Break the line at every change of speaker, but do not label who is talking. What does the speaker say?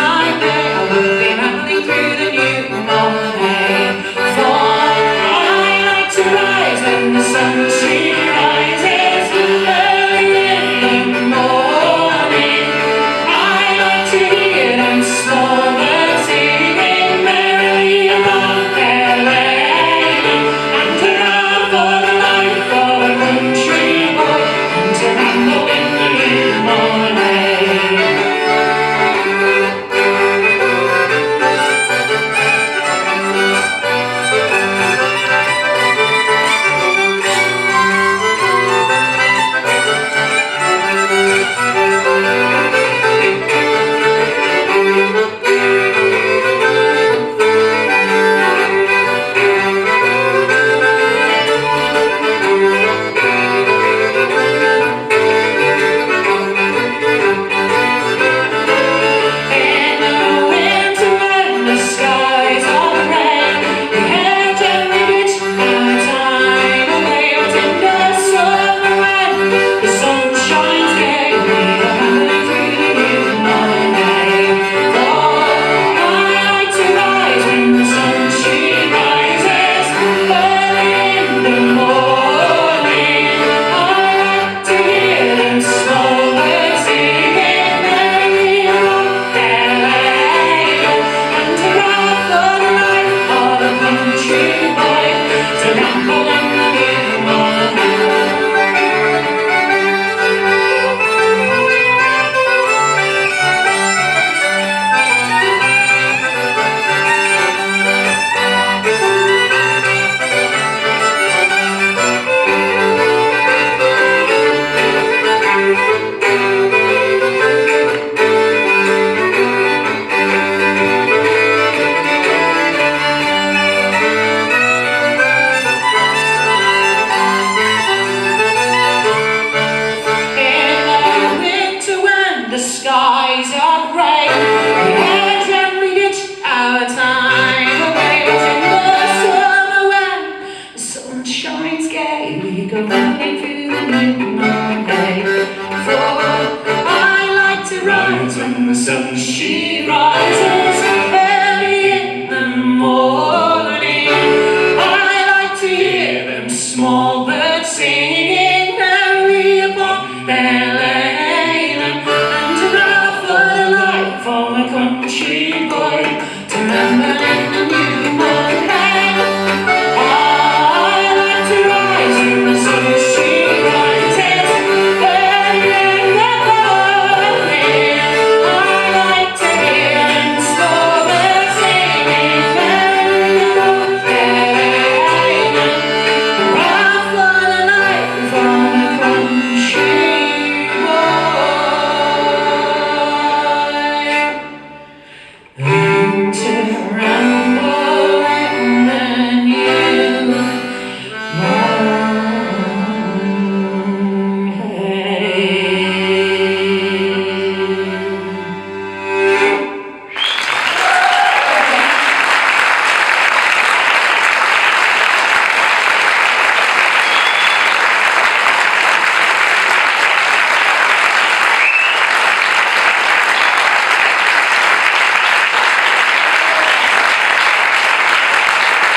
sunshine day, I will be rambling through the new morning. For I like to rise when the sun she rises early in the morning. I like to hear them small birds singing merrily above their lane, and to run for the life of a country boy, and to ramble in the new morning. The skies are grey, we had gently ditched our time away. But in the summer when the sun shines gay, we go running through the new morning. For I like to rise when the sun she rises early in the morning. I like to hear them small birds singing merrily upon their lane, for a country boy to ramble in the new morning. I like to rise when the sun she rises early in the morning. I like to hear them slow birds singing merrily above their lane, and run for the life of a country boy. To run